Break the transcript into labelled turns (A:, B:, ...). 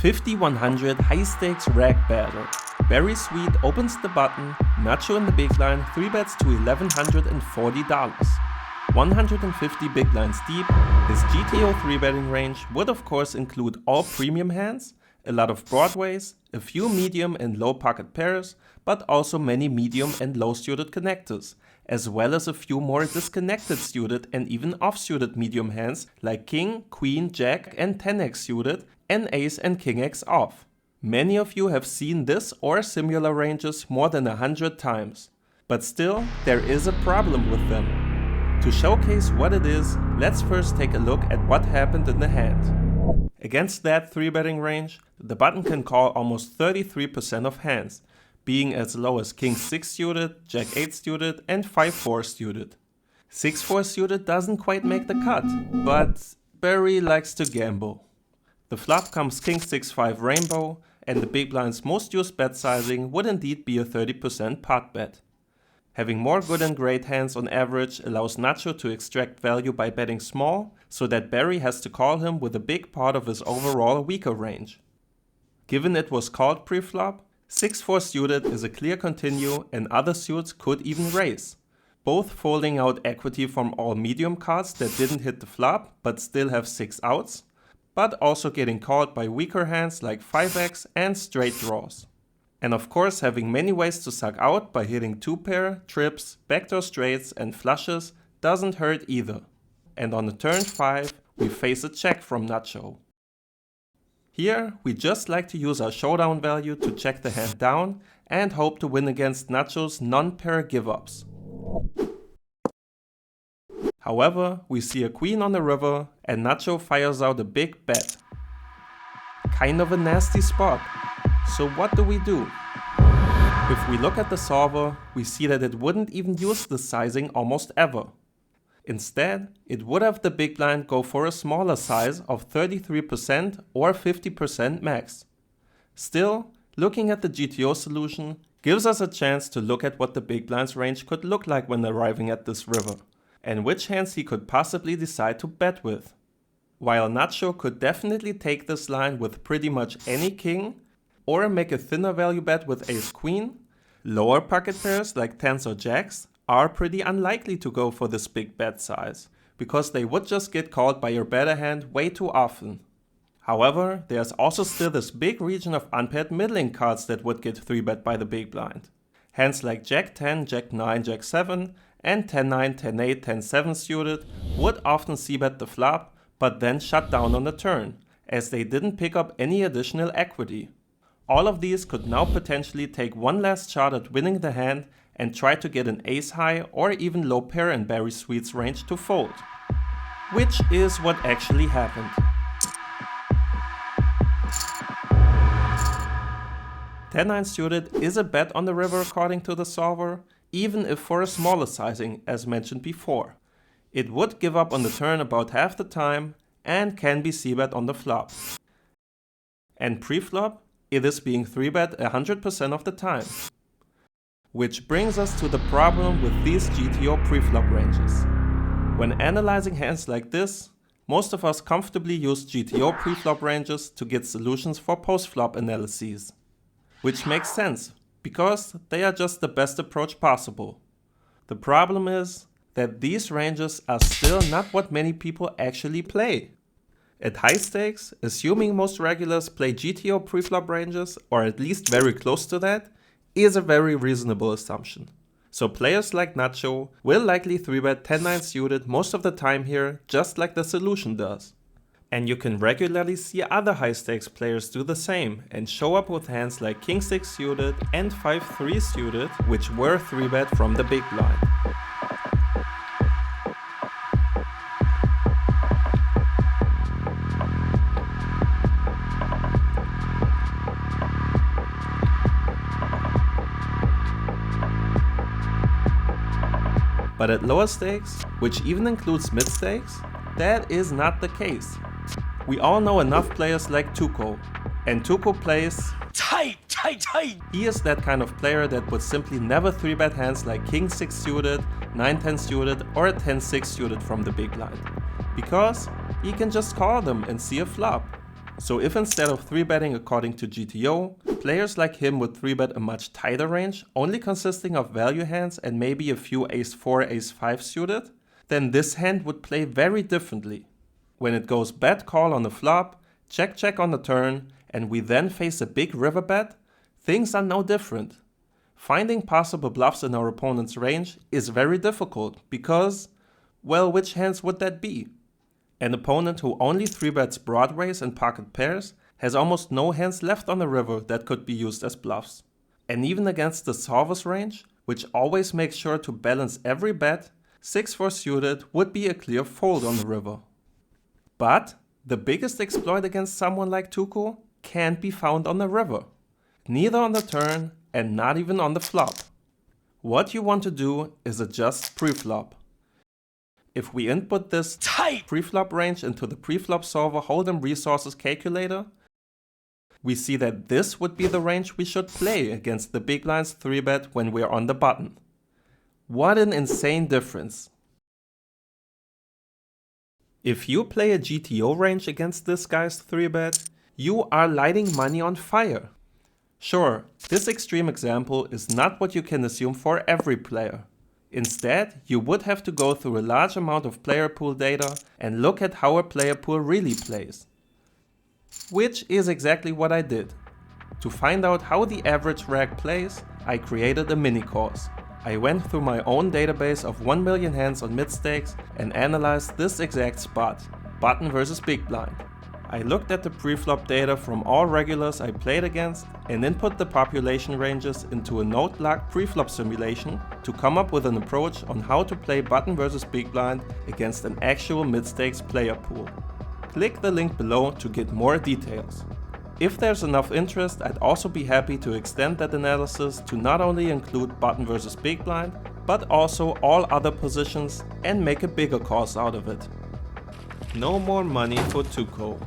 A: 50-100 high stakes rag battle. Very Sweet opens the button, Nacho in the big blind 3-bets to $1,140. 150 big blinds deep, his GTO 3-betting range would of course include all premium hands, a lot of broadways, a few medium and low pocket pairs, but also many medium and low suited connectors, as well as a few more disconnected suited and even off-suited medium hands like King, Queen, Jack and 10x suited and Ace and King X off. Many of you have seen this or similar ranges more than 100 times. But still, there is a problem with them. To showcase what it is, let's first take a look at what happened in the hand. Against that 3-betting range, the button can call almost 33% of hands, being as low as King 6 suited, Jack 8 suited and 5-4 suited. 6-4 suited doesn't quite make the cut, but Barry likes to gamble. The flop comes King 6-5 rainbow, and the big blind's most used bet sizing would indeed be a 30% pot bet. Having more good and great hands on average allows Nacho to extract value by betting small, so that Barry has to call him with a big part of his overall weaker range. Given it was called pre-flop, 6-4 suited is a clear continue and other suits could even raise, both folding out equity from all medium cards that didn't hit the flop but still have 6 outs, but also getting called by weaker hands like 5x and straight draws. And of course having many ways to suck out by hitting 2-pair, trips, backdoor straights and flushes doesn't hurt either. And on the turn 5, we face a check from Nacho. Here, we just like to use our showdown value to check the hand down and hope to win against Nacho's non-pair give-ups. However, we see a queen on the river and Nacho fires out a big bet. Kind of a nasty spot. So what do we do? If we look at the solver, we see that it wouldn't even use this sizing almost ever. Instead, it would have the big blind go for a smaller size of 33% or 50% max. Still, looking at the GTO solution gives us a chance to look at what the big blind's range could look like when arriving at this river, and which hands he could possibly decide to bet with. While Nacho could definitely take this line with pretty much any king, or make a thinner value bet with ace-queen, lower pocket pairs like 10s or jacks are pretty unlikely to go for this big bet size, because they would just get called by your better hand way too often. However, there's also still this big region of unpaired middling cards that would get 3-bet by the big blind. Hands like Jack 10, Jack 9, Jack 7 and 10 9, 10 8, 10 7 suited would often c-bet the flop but then shut down on the turn, as they didn't pick up any additional equity. All of these could now potentially take one last shot at winning the hand and try to get an ace high or even low pair in Barry Sweet's range to fold. Which is what actually happened. Ten 9 suited is a bet on the river according to the solver, even if for a smaller sizing as mentioned before. It would give up on the turn about half the time and can be c-bet on the flop. And pre-flop, it is being 3-bet 100% of the time. Which brings us to the problem with these GTO preflop ranges. When analyzing hands like this, most of us comfortably use GTO preflop ranges to get solutions for postflop analyses. Which makes sense, because they are just the best approach possible. The problem is that these ranges are still not what many people actually play. At high stakes, assuming most regulars play GTO preflop ranges, or at least very close to that, is a very reasonable assumption. So players like Nacho will likely 3-bet 10 9 suited most of the time here, just like the solution does. And you can regularly see other high stakes players do the same and show up with hands like King 6 suited and 5-3 suited, which were 3-bet from the big blind. But at lower stakes, which even includes mid stakes, that is not the case. We all know enough players like Tuco, and Tuco plays tight. He is that kind of player that would simply never 3-bet hands like King 6 suited, 9-10 suited or 10-6 suited from the big blind, because he can just call them and see a flop. So if instead of 3-betting according to GTO, players like him would 3-bet a much tighter range, only consisting of value hands and maybe a few ace-4, ace-5 suited, then this hand would play very differently. When it goes bet call on the flop, check check on the turn, and we then face a big river bet, things are no different. Finding possible bluffs in our opponent's range is very difficult because, well, which hands would that be? An opponent who only 3-bets broadways and pocket pairs has almost no hands left on the river that could be used as bluffs. And even against the solver's range, which always makes sure to balance every bet, 6-4 suited would be a clear fold on the river. But the biggest exploit against someone like Tuco can't be found on the river. Neither on the turn and not even on the flop. What you want to do is adjust preflop. If we input this tight preflop range into the preflop solver hold'em resources calculator, we see that this would be the range we should play against the big blind's 3-bet when we're on the button. What an insane difference. If you play a GTO range against this guy's 3-bet, you are lighting money on fire. Sure, this extreme example is not what you can assume for every player. Instead, you would have to go through a large amount of player pool data and look at how a player pool really plays. Which is exactly what I did. To find out how the average rag plays, I created a mini course. I went through my own database of 1 million hands on mid stakes and analyzed this exact spot, button versus big blind. I looked at the preflop data from all regulars I played against and input the population ranges into a node-locked preflop simulation to come up with an approach on how to play button versus big blind against an actual mid-stakes player pool. Click the link below to get more details. If there's enough interest, I'd also be happy to extend that analysis to not only include button versus big blind, but also all other positions and make a bigger course out of it. No more money for Tuco.